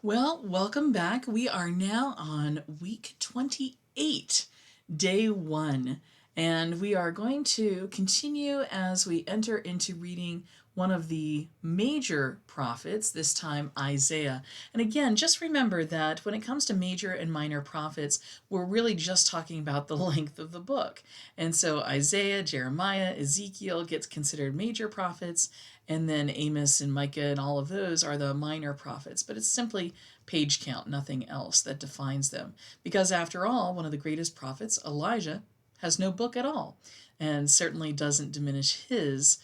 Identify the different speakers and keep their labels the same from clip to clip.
Speaker 1: Well, welcome back. We are now on week 28, day 1, and we are going to continue as we enter into reading one of the major prophets, this time Isaiah. And again, just remember that when it comes to major and minor prophets, we're really just talking about the length of the book. And so Isaiah, Jeremiah, Ezekiel gets considered major prophets, and then Amos and Micah and all of those are the minor prophets. But it's simply page count, nothing else, that defines them. Because after all, one of the greatest prophets, Elijah, has no book at all, and certainly doesn't diminish his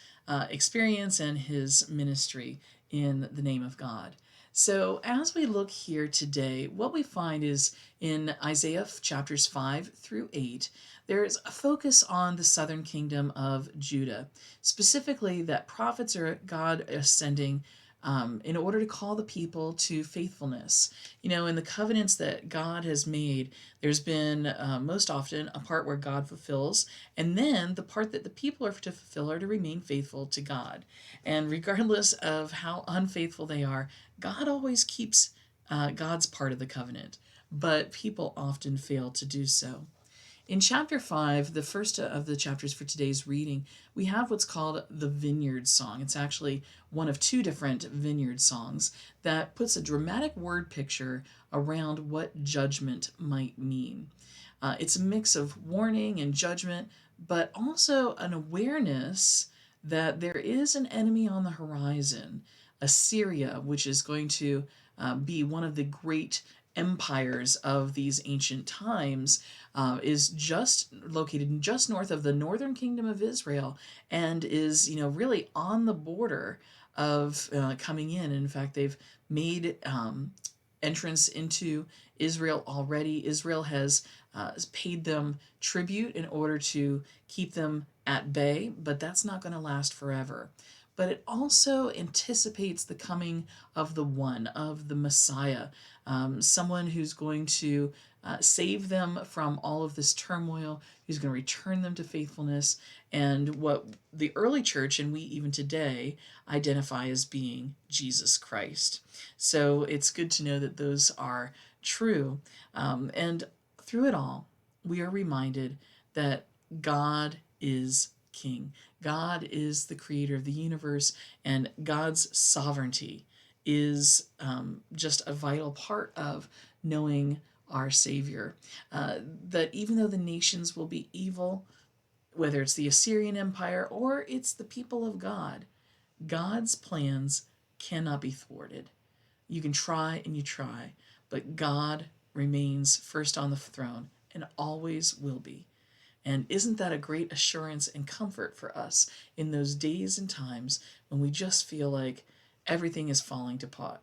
Speaker 1: experience and his ministry in the name of God. So, as we look here today, what we find is in Isaiah chapters 5 through 8, there's a focus on the southern kingdom of Judah, specifically that prophets are God ascending in order to call the people to faithfulness. You know, in the covenants that God has made, there's been most often a part where God fulfills, and then the part that the people are to fulfill are to remain faithful to God. And regardless of how unfaithful they are, God always keeps God's part of the covenant, but people often fail to do so. In chapter 5, the first of the chapters for today's reading, we have what's called the Vineyard Song. It's actually one of two different vineyard songs that puts a dramatic word picture around what judgment might mean. It's a mix of warning and judgment, but also an awareness that there is an enemy on the horizon, Assyria, which is going to be one of the great empires of these ancient times, is just located just north of the northern kingdom of Israel, and is, really on the border of coming in. In fact, they've made entrance into Israel already. Israel has paid them tribute in order to keep them at bay, but that's not going to last forever. But it also anticipates the coming of the one, of the Messiah, someone who's going to save them from all of this turmoil, who's going to return them to faithfulness, and what the early church, and we even today, identify as being Jesus Christ. So it's good to know that those are true. And through it all, we are reminded that God is King. God is the creator of the universe, and God's sovereignty is just a vital part of knowing our Savior. That even though the nations will be evil, whether it's the Assyrian Empire or it's the people of God, God's plans cannot be thwarted. You can try and you try, but God remains first on the throne and always will be. And isn't that a great assurance and comfort for us in those days and times when we just feel like everything is falling to pot?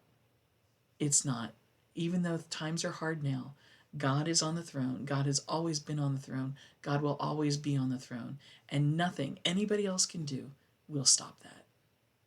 Speaker 1: It's not. Even though times are hard now, God is on the throne. God has always been on the throne. God will always be on the throne. And nothing anybody else can do will stop that.